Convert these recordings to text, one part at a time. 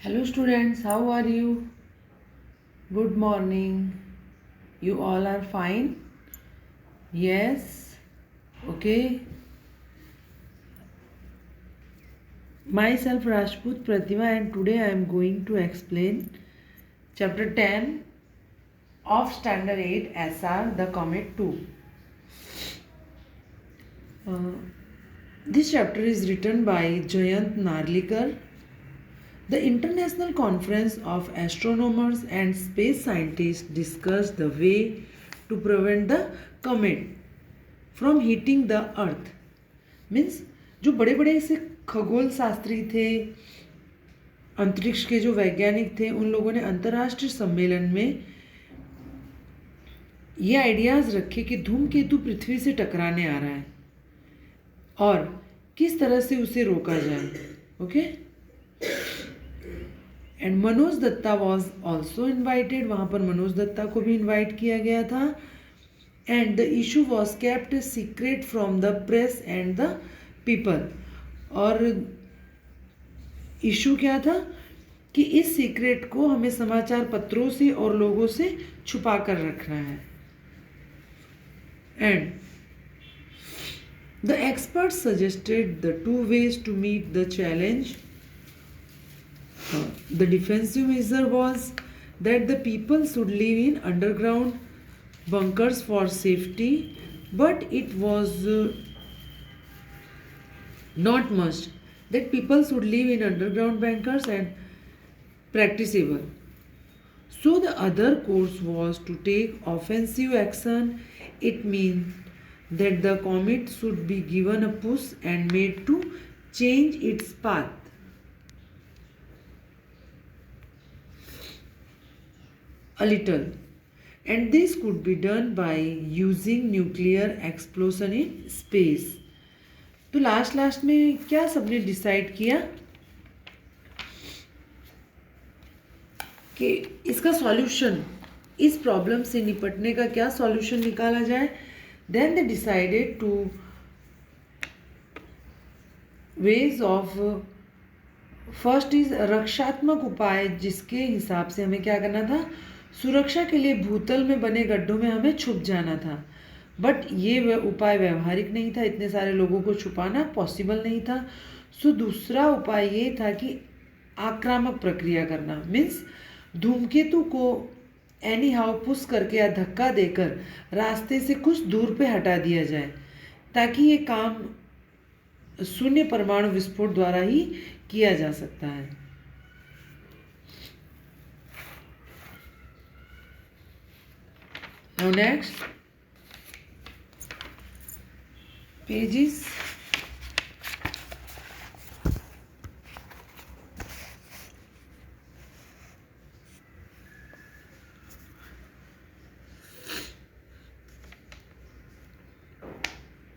Hello students, how are you? Good morning. You all are fine? Yes. Okay. Myself Rajput Pratima and today I am going to explain chapter 10 of standard 8 SR the Comet 2. Uh, this chapter is written by Jayant Narlikar. The International Conference of Astronomers and Space Scientists discussed the way to prevent the comet from hitting the earth. Means जो बड़े बड़े ऐसे खगोल शास्त्री थे, अंतरिक्ष के जो वैज्ञानिक थे, उन लोगों ने अंतर्राष्ट्रीय सम्मेलन में ये आइडियाज़ रखे कि धूमकेतु पृथ्वी से टकराने आ रहा है और किस तरह से उसे रोका जाए. Okay. And Manoj Datta was also invited. वहाँ पर मनोज दत्ता को भी इन्वाइट किया गया था. And the issue was kept secret from the press and the people. और इशू क्या था कि इस सीक्रेट को हमें समाचार पत्रों से और लोगों से छुपा कर रखना है. And the experts suggested the two ways to meet the challenge. The defensive measure was that the people should live in underground bunkers for safety, but it was not must that people should live in underground bunkers and practicable. So the other course was to take offensive action. It means that the comet should be given a push and made to change its path. A little, and this could be done by using nuclear explosion in space. तो last में क्या सबने decide किया कि इसका solution, इस problem से निपटने का क्या सॉल्यूशन निकाला जाए. Then they decided two ways of. First is रक्षात्मक उपाय, जिसके हिसाब से हमें क्या करना था, सुरक्षा के लिए भूतल में बने गड्ढों में हमें छुप जाना था. बट ये उपाय व्यवहारिक नहीं था, इतने सारे लोगों को छुपाना पॉसिबल नहीं था. सो दूसरा उपाय ये था कि आक्रामक प्रक्रिया करना. मीन्स धूमकेतु को एनी हाउ पुश करके या धक्का देकर रास्ते से कुछ दूर पे हटा दिया जाए, ताकि ये काम शून्य परमाणु विस्फोट द्वारा ही किया जा सकता है. Now next pages.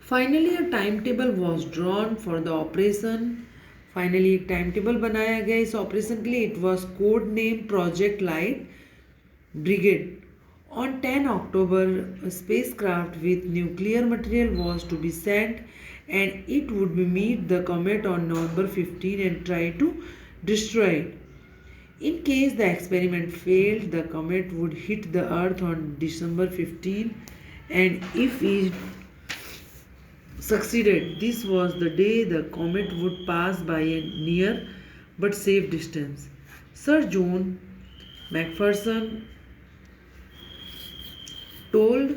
Finally a timetable was drawn for the operation. Finally एक टाइम टेबल बनाया गया इस ऑपरेशन के लिए. It was code name project light brigade. On 10 October, a spacecraft with nuclear material was to be sent, and it would meet the comet on November 15 and try to destroy it. In case the experiment failed, the comet would hit the Earth on December 15, and if it succeeded, this was the day the comet would pass by a near but safe distance. Sir John McPherson told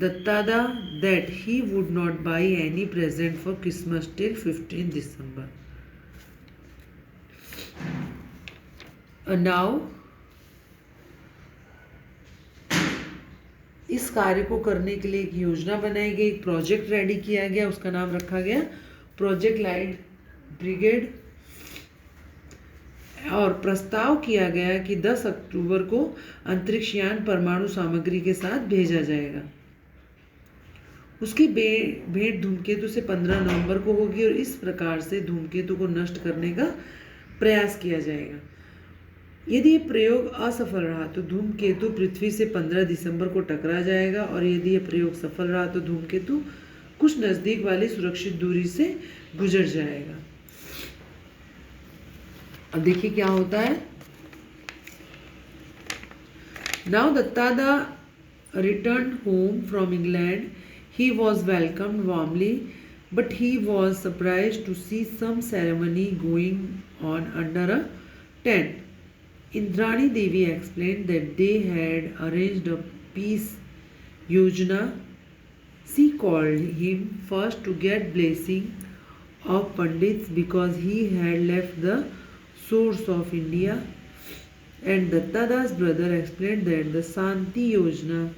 Dattada that he would not buy any present for Christmas till 15 December. Now इस कार्य को करने के लिए एक योजना बनाई गई, एक प्रोजेक्ट रेडी किया गया, उसका नाम रखा गया प्रोजेक्ट लाइट ब्रिगेड. और प्रस्ताव किया गया कि 10 अक्टूबर को अंतरिक्ष यान परमाणु सामग्री के साथ भेजा जाएगा. उसकी भेंट धूमकेतु से 15 नवंबर को होगी और इस प्रकार से धूमकेतु को नष्ट करने का प्रयास किया जाएगा. यदि ये प्रयोग असफल रहा तो धूमकेतु पृथ्वी से 15 दिसंबर को टकरा जाएगा, और यदि ये प्रयोग सफल रहा तो धूमकेतु कुछ नज़दीक वाली सुरक्षित दूरी से गुजर जाएगा. अब देखिए क्या होता है. Now Dattada returned home from England. He was welcomed warmly, but he was surprised to see some ceremony going on under a tent. Indrani Devi explained that they had arranged a peace yojana. She called him first to get blessing of Pandits because he had left the source of India, and Dattada's brother explained that the Santi Yojana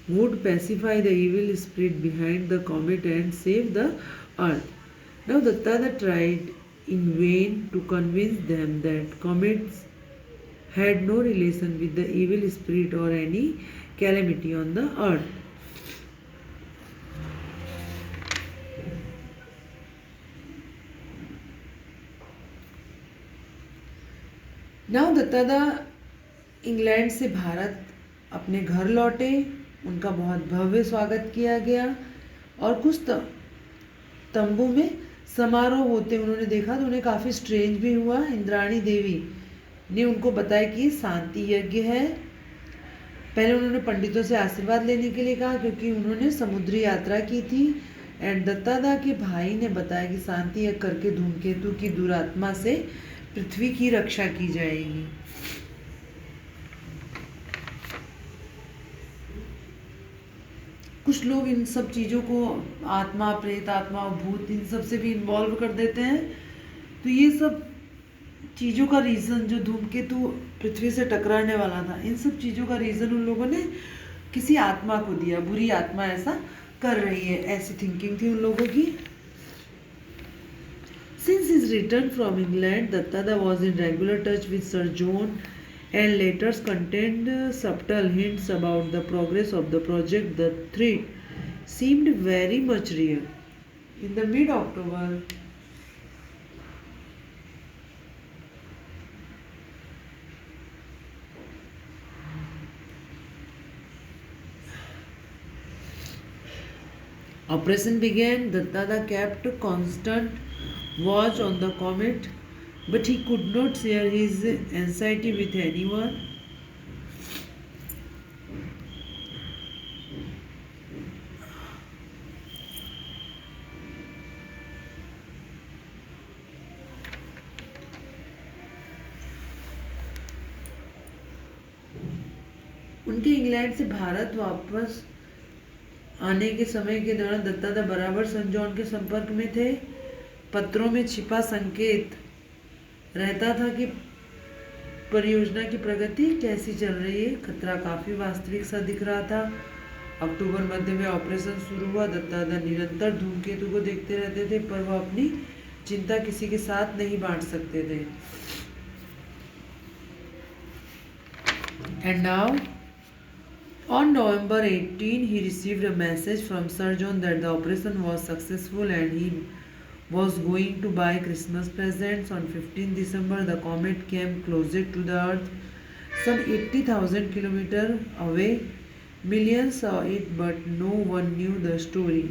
would pacify the evil spirit behind the comet and save the earth. Now Dattada tried in vain to convince them that comets had no relation with the evil spirit or any calamity on the earth. Now दत्तादा England से भारत अपने घर लौटे. उनका बहुत भव्य स्वागत किया गया और कुछ तंबू में समारोह होते उन्होंने देखा तो उन्हें काफ़ी स्ट्रेंज भी हुआ. इंद्राणी देवी ने उनको बताया कि शांति यज्ञ है. पहले उन्होंने पंडितों से आशीर्वाद लेने के लिए कहा क्योंकि उन्होंने समुद्री यात्रा की थी. एंड दत्तादा के भाई ने बताया कि शांति यज्ञ करके धूमकेतु की दुरात्मा से पृथ्वी की रक्षा की जाएगी. कुछ लोग इन सब चीज़ों को आत्मा, प्रेत आत्मा, भूत इन सब से भी इन्वॉल्व कर देते हैं. तो ये सब चीज़ों का रीज़न, जो धूमकेतु पृथ्वी से टकराने वाला था, इन सब चीज़ों का रीज़न उन लोगों ने किसी आत्मा को दिया. बुरी आत्मा ऐसा कर रही है, ऐसी थिंकिंग थी उन लोगों की. Since his return from England, Dattada was in regular touch with Sir John, and letters contained subtle hints about the progress of the project. The threat seemed very much real. In the mid-October, operation began. Dattada kept constant watch on the comet, but he could not share his anxiety with anyone. उनके England से भारत वापस आने के समय के दौरान दत्तादा बराबर सन John के संपर्क में थे. पत्रों में छिपा संकेत रहता था कि परियोजना की प्रगति कैसी चल रही है. खतरा काफ़ी वास्तविक सा दिख रहा था. अक्टूबर मध्य में ऑपरेशन शुरू हुआ. दत्तादा निरंतर धूमकेतु को देखते रहते थे, पर वह अपनी चिंता किसी के साथ नहीं बांट सकते थे. And now on November 18, he received a message from Sir John that the operation was successful and he was going to buy Christmas presents. On 15 December, the comet came closer to the Earth, some 80,000 kilometers away. Millions saw it, but no one knew the story.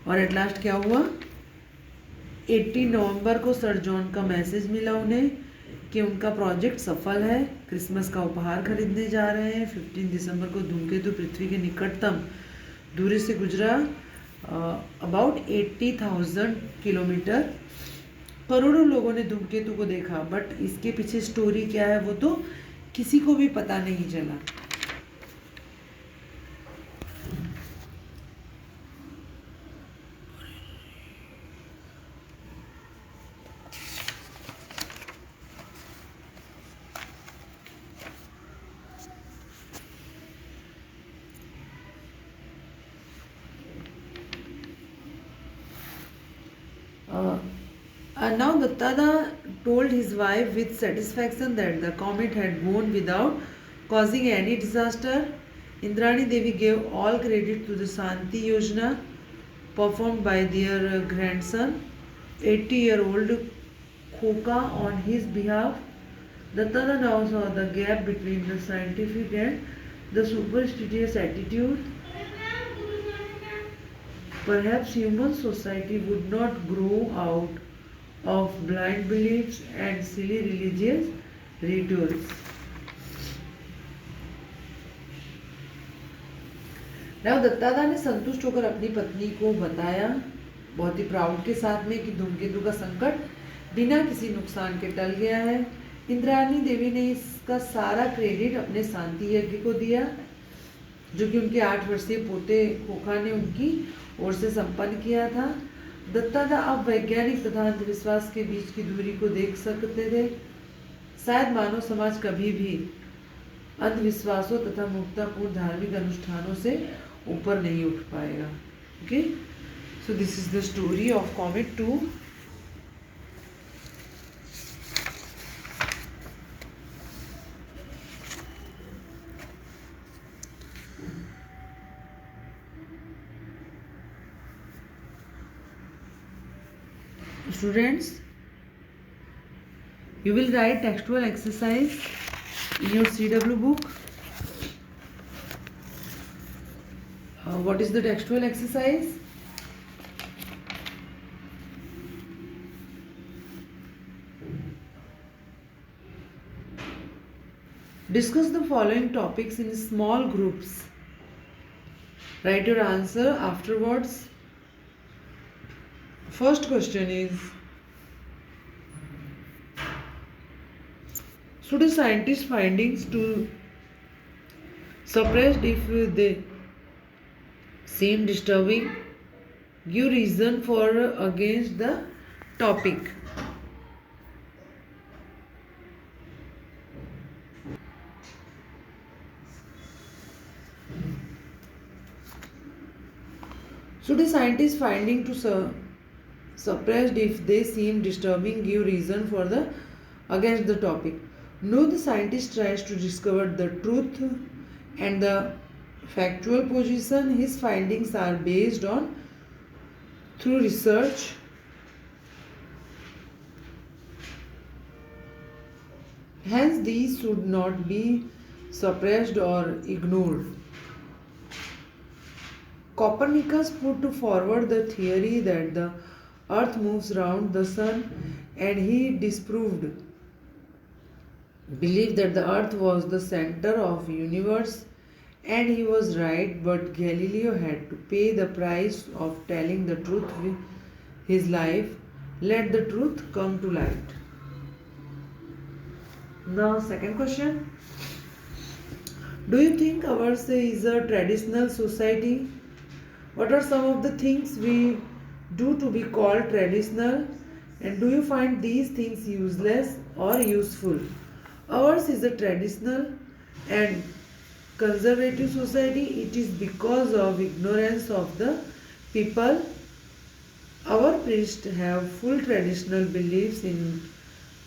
और at last क्या हुआ? 18 नवंबर को sir John का message मिला उन्हें कि उनका project सफल है. क्रिसमस का उपहार खरीदने जा रहे हैं. 15 दिसंबर को धूमकेतु पृथ्वी के निकटतम दूरी से गुजरा, अबाउट 80,000 किलोमीटर. करोड़ों लोगों ने धूमकेतु को देखा, बट इसके पीछे स्टोरी क्या है वो तो किसी को भी पता नहीं चला. Now Dattada told his wife with satisfaction that the comet had gone without causing any disaster. Indrani Devi gave all credit to the Santi Yojana performed by their grandson, 80-year-old Khoka, on his behalf. Dattada now saw the gap between the scientific and the superstitious attitude. perhaps human society would not grow out of blind beliefs and silly religious rituals. Now दत्तादा ने संतुष्ट होकर अपनी पत्नी को बताया बहुत ही proud के साथ में कि धूमकेतु का संकट बिना किसी नुकसान के टल गया है। इंद्राणी देवी ने इसका सारा क्रेडिट अपने शांति यज्ञ को दिया जो कि उनके 8 वर्षीय पोते खोखा ने उनकी ओर से संपन्न किया था। दत्तादा अब वैज्ञानिक तथा अंधविश्वास के बीच की दूरी को देख सकते थे। शायद मानव समाज कभी भी अंधविश्वासों तथा मूर्खतापूर्ण धार्मिक अनुष्ठानों से ऊपर नहीं उठ पाएगा। Okay, so this is the story of comet 2। Students, you will write textual exercise in your CW book. What is the textual exercise? Discuss the following topics in small groups. Write your answer afterwards. First question is, should a scientist's findings to suppressed if they seem disturbing? Give reason for against the topic. Should a scientist's finding to suppressed if they seem disturbing? Give reason for the against the topic. No, the scientist tries to discover the truth and the factual position. His findings are based on through research. Hence, these should not be suppressed or ignored. Copernicus put forward the theory that the Earth moves round the Sun, and he believed that the Earth was the center of the universe, and he was right. But Galileo had to pay the price of telling the truth with his life. Let the truth come to light. Now, second question. Do you think ours is a traditional society? What are some of the things we do to be called traditional, and do you find these things useless or useful? Ours is a traditional and conservative society. It is because of ignorance of the people. Our priests have full traditional beliefs in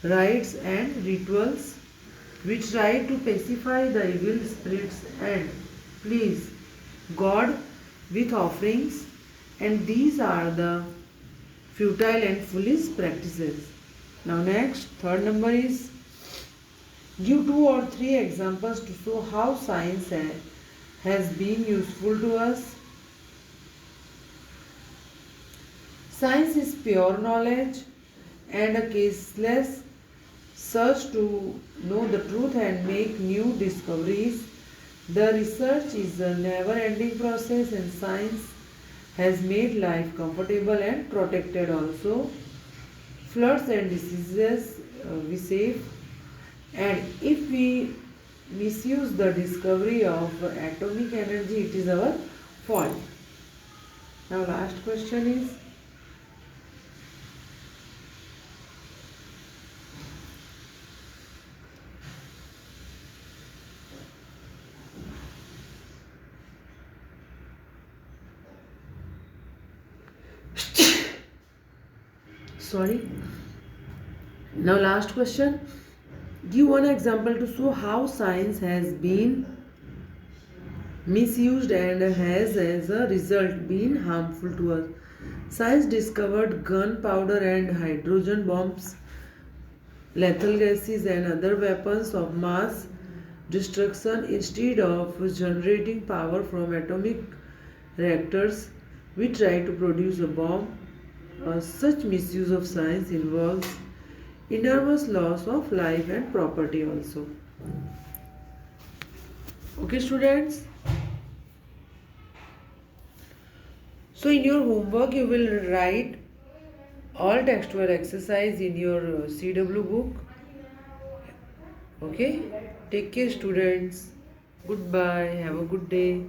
rites and rituals which try to pacify the evil spirits and please God with offerings, and these are the futile and foolish practices. Now next, third number is, give 2 or 3 examples to show how science has been useful to us. Science is pure knowledge and a caseless search to know the truth and make new discoveries. The research is a never-ending process, and science has made life comfortable and protected also. Floods and diseases we save, and if we misuse the discovery of atomic energy, it is our fault. Now last question is, sorry. Now last question. Give one example to show how science has been misused and has as a result been harmful to us. Science discovered gunpowder and hydrogen bombs, lethal gases and other weapons of mass destruction instead of generating power from atomic reactors. we try to produce a bomb. Such misuse of science involves enormous loss of life and property also. Okay, students. So in your homework, you will write all textual exercise in your CW book. Okay. Take care, students. Goodbye. Have a good day.